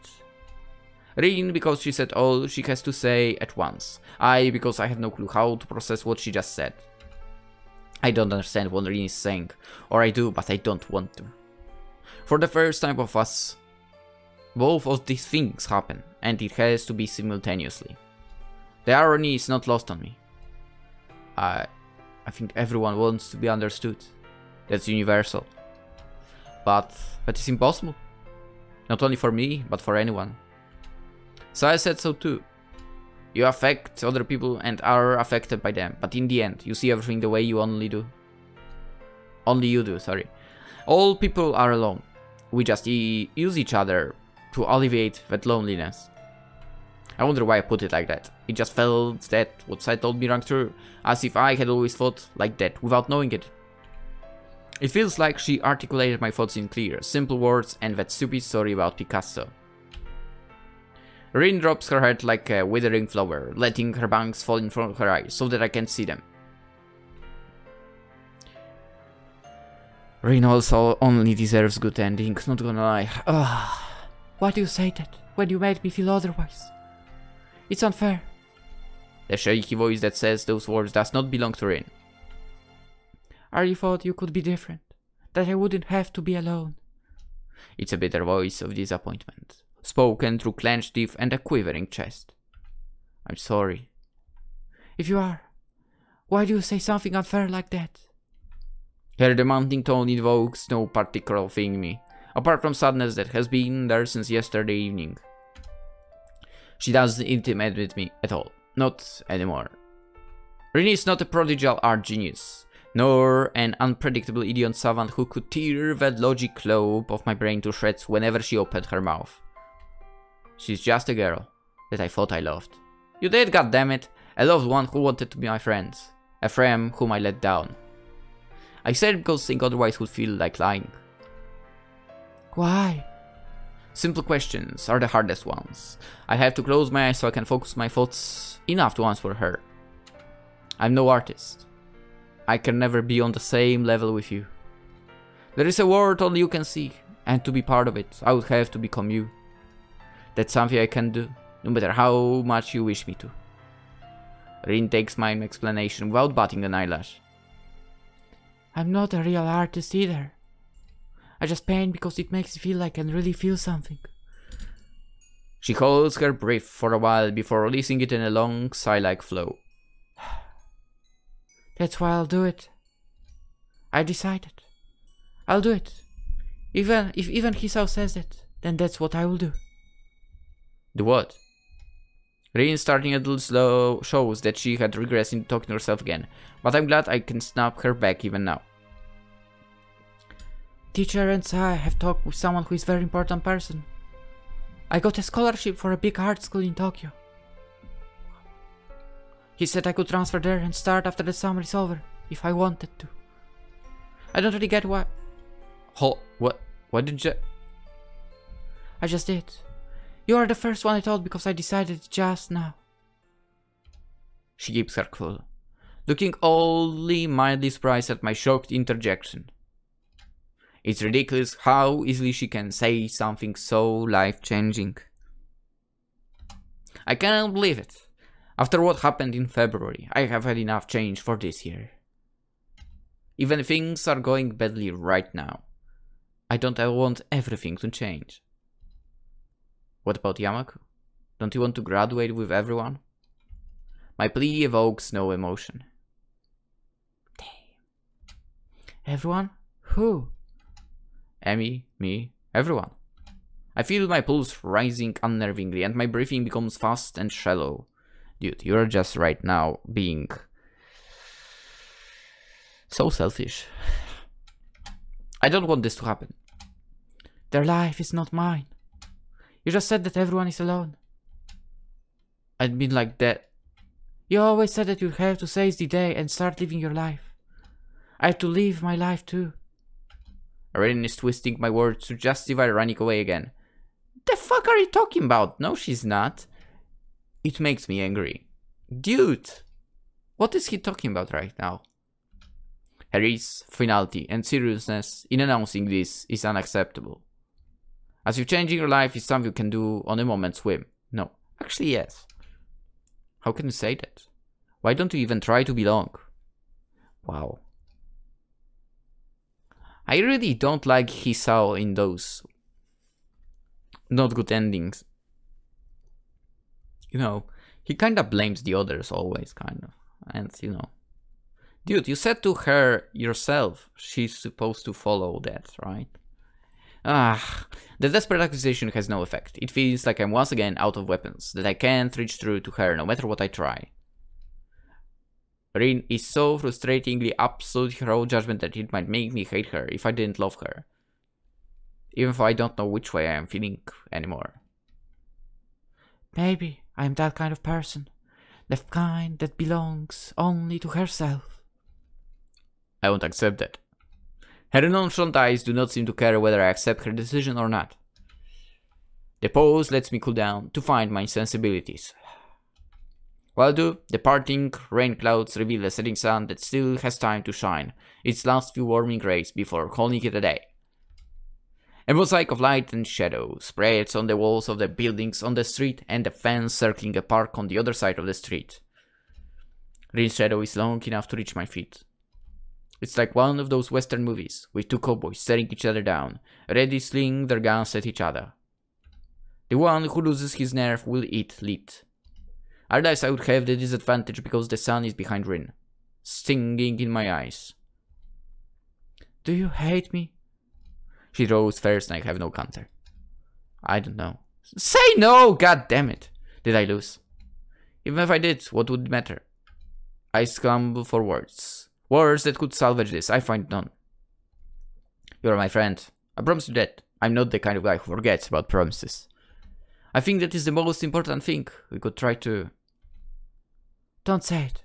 Rin because she said all she has to say at once. I because I have no clue how to process what she just said. I don't understand what Rin is saying, or I do, but I don't want to. For the first time of us, both of these things happen, and it has to be simultaneously. The irony is not lost on me. I think everyone wants to be understood. That's universal. But that is impossible. Not only for me, but for anyone. So I said so too. You affect other people and are affected by them, but in the end, you see everything the way you only do. Only you do, sorry. All people are alone. We just use each other to alleviate that loneliness. I wonder why I put it like that. It just felt that what Sai told me rang true, as if I had always thought like that without knowing it. It feels like she articulated my thoughts in clear, simple words and that stupid story about Picasso. Rin drops her head like a withering flower, letting her bangs fall in front of her eyes so that I can't see them. Rin also only deserves good endings, not gonna lie. Why do you say that, when you made me feel otherwise? It's unfair. The shaky voice that says those words does not belong to Rin. I thought you could be different, that I wouldn't have to be alone. It's a bitter voice of disappointment, spoken through clenched teeth and a quivering chest. I'm sorry. If you are, why do you say something unfair like that? Her demanding tone invokes no particular thing in me, apart from sadness that has been there since yesterday evening. She doesn't intimidate me at all, not anymore. Rin is not a prodigal art genius, nor an unpredictable idiot savant who could tear that logic globe of my brain to shreds whenever she opened her mouth. She's just a girl that I thought I loved. You did, goddammit! I loved one who wanted to be my friend, a friend whom I let down. I said it because saying otherwise would feel like lying. Why? Simple questions are the hardest ones. I have to close my eyes so I can focus my thoughts enough to answer her. I'm no artist. I can never be on the same level with you. There is a world only you can see, and to be part of it, I would have to become you. That's something I can do, no matter how much you wish me to. Rin takes my explanation without batting an eyelash. I'm not a real artist either. I just paint because it makes me feel like I can really feel something. She holds her breath for a while before releasing it in a long, sigh-like flow. That's why I'll do it. I decided. I'll do it. If even Hisao says it, then that's what I will do. Do what? Rin starting a little slow shows that she had regressed into talking to herself again, but I'm glad I can snap her back even now. Teacher and I have talked with someone who is a very important person. I got a scholarship for a big art school in Tokyo. He said I could transfer there and start after the summer is over, if I wanted to. I don't really get why. What? Why did you... I just did. You are the first one I told because I decided just now. She keeps her cool, looking only mildly surprised at my shocked interjection. It's ridiculous how easily she can say something so life-changing. I cannot believe it. After what happened in February, I have had enough change for this year. Even if things are going badly right now, I want everything to change. What about Yamaku? Don't you want to graduate with everyone? My plea evokes no emotion. Damn. Everyone? Who? Emi, me, everyone. I feel my pulse rising unnervingly and my breathing becomes fast and shallow. Dude, you're just right now being So selfish. I don't want this to happen. Their life is not mine. You just said that everyone is alone. I'd been like that. You always said that you'd have to seize the day and start living your life. I have to live my life too. Rin is twisting my words to justify running away again. The fuck are you talking about? No, she's not. It makes me angry. Dude! What is he talking about right now? Harry's finality and seriousness in announcing this is unacceptable. As if changing your life is something you can do on a moment's whim. No, actually yes. How can you say that? Why don't you even try to belong? Wow. I really don't like Hisao in those not good endings. You know, he kinda blames the others always, kind of. And, you know. Dude, you said to her yourself she's supposed to follow that, right? The desperate accusation has no effect. It feels like I'm once again out of weapons, that I can't reach through to her no matter what I try. Rin is so frustratingly absolute her own judgment that it might make me hate her if I didn't love her. Even though I don't know which way I am feeling anymore. Maybe I'm that kind of person. The kind that belongs only to herself. I won't accept that. Her nonchalant eyes do not seem to care whether I accept her decision or not. The pause lets me cool down to find my sensibilities. While I do, the parting rain clouds reveal a setting sun that still has time to shine its last few warming rays before calling it a day. A mosaic of light and shadow spreads on the walls of the buildings on the street and the fence circling a park on the other side of the street. Rin's shadow is long enough to reach my feet. It's like one of those western movies, with two cowboys staring each other down, ready to sling their guns at each other. The one who loses his nerve will eat lead. Otherwise I would have the disadvantage because the sun is behind Rin, stinging in my eyes. Do you hate me? She rose first and I have no counter. I don't know. Say no! God damn it! Did I lose? Even if I did, what would it matter? I scramble for words. Words that could salvage this. I find none. You're my friend. I promise you that. I'm not the kind of guy who forgets about promises. I think that is the most important thing. We could try to... Don't say it.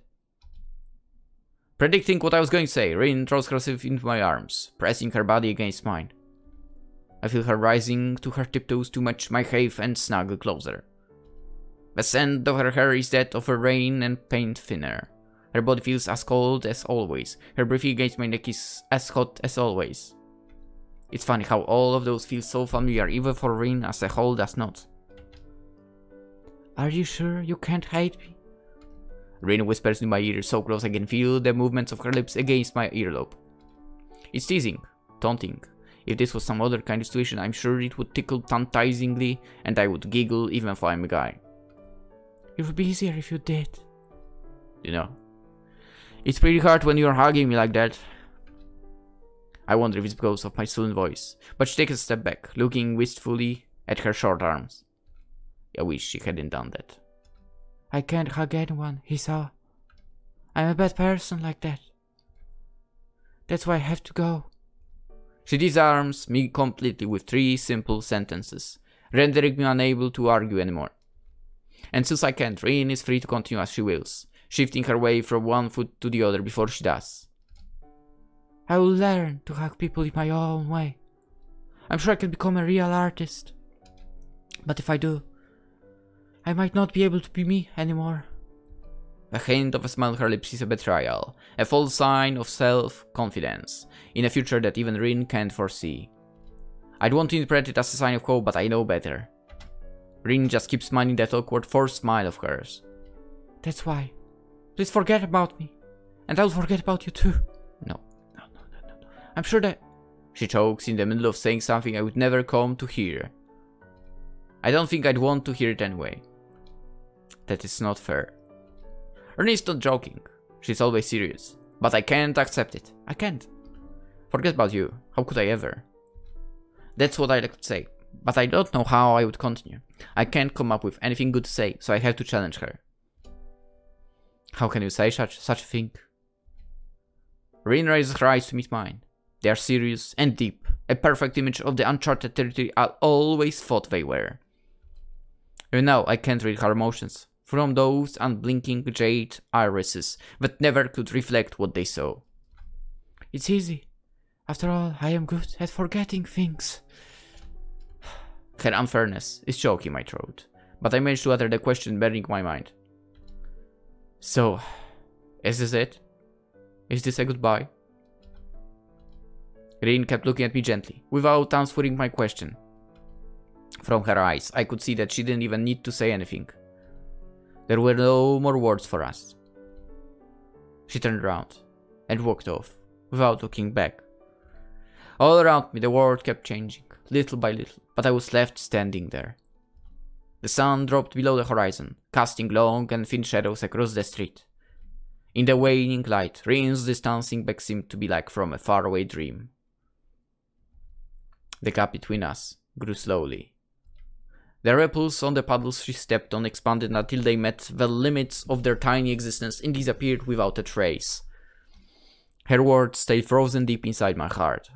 Predicting what I was going to say, Rin throws herself into my arms, pressing her body against mine. I feel her rising to her tiptoes to match my height and snuggle closer. The scent of her hair is that of a rain and paint thinner. Her body feels as cold as always. Her breathing against my neck is as hot as always. It's funny how all of those feel so familiar, even for Rin as a whole does not. Are you sure you can't hate me? Rin whispers in my ear so close I can feel the movements of her lips against my earlobe. It's teasing, taunting. If this was some other kind of situation, I'm sure it would tickle tantalizingly and I would giggle even if I'm a guy. It would be easier if you did. You know. It's pretty hard when you're hugging me like that. I wonder if it's because of my sullen voice, but she takes a step back, looking wistfully at her short arms. I wish she hadn't done that. I can't hug anyone, Hisao. I'm a bad person like that. That's why I have to go. She disarms me completely with 3 simple sentences, rendering me unable to argue anymore. And since I can't, Rin is free to continue as she wills, shifting her way from one foot to the other before she does. I will learn to hug people in my own way. I'm sure I can become a real artist. But if I do, I might not be able to be me anymore. The hint of a smile on her lips is a betrayal, a false sign of self-confidence, in a future that even Rin can't foresee. I'd want to interpret it as a sign of hope, but I know better. Rin just keeps smiling that awkward forced smile of hers. That's why. Please forget about me. And I'll forget about you too. No. I'm sure that... She chokes in the middle of saying something I would never come to hear. I don't think I'd want to hear it anyway. That is not fair. Rin is not joking. She's always serious. But I can't accept it. I can't. Forget about you. How could I ever? That's what I like to say. But I don't know how I would continue. I can't come up with anything good to say, so I have to challenge her. How can you say such a thing? Rin raises her eyes to meet mine. They are serious and deep, a perfect image of the uncharted territory I always thought they were. Even now, I can't read her emotions, from those unblinking jade irises that never could reflect what they saw. It's easy. After all, I am good at forgetting things. Her unfairness is choking my throat, but I managed to utter the question burning my mind. So, is this it? Is this a goodbye? Rin kept looking at me gently, without answering my question. From her eyes, I could see that she didn't even need to say anything. There were no more words for us. She turned around and walked off, without looking back. All around me the world kept changing, little by little, but I was left standing there. The sun dropped below the horizon, casting long and thin shadows across the street. In the waning light, Rin's distancing back seemed to be like from a faraway dream. The gap between us grew slowly. The ripples on the paddles she stepped on expanded until they met the limits of their tiny existence and disappeared without a trace. Her words stayed frozen deep inside my heart.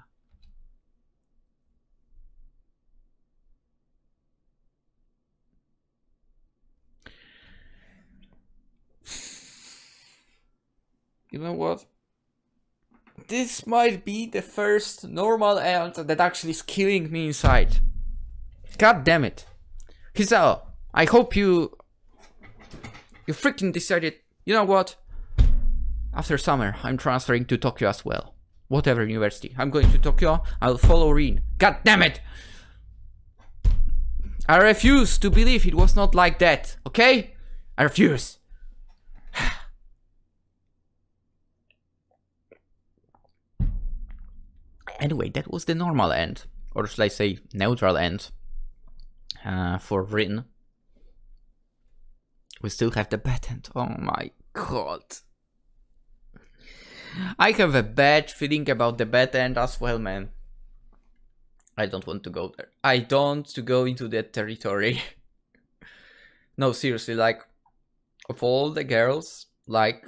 You know what? This might be the first normal end that actually is killing me inside. God damn it. Hisao, I hope you freaking decided, you know what? After summer, I'm transferring to Tokyo as well. Whatever university. I'm going to Tokyo, I'll follow Rin. God damn it! I refuse to believe it was not like that, okay? I refuse. Anyway, that was the normal end, or should I say neutral end, for Rin. We still have the bad end. Oh my god. I have a bad feeling about the bad end as well, man. I don't want to go there. I don't want to go into that territory. No, seriously, like, of all the girls, like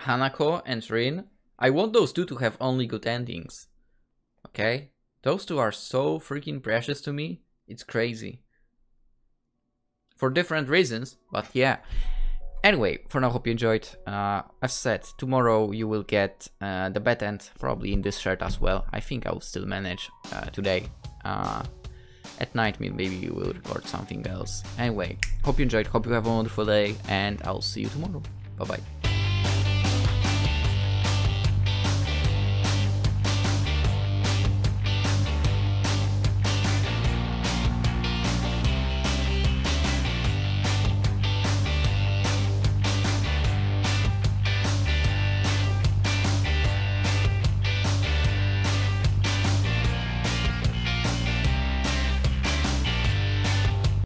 Hanako and Rin, I want those two to have only good endings. Okay? Those two are so freaking precious to me. It's crazy. For different reasons, but yeah. Anyway, for now, hope you enjoyed. As said, tomorrow you will get the bad end, probably in this shirt as well. I think I will still manage today. At night, maybe you will record something else. Anyway, hope you enjoyed, hope you have a wonderful day, and I'll see you tomorrow. Bye-bye.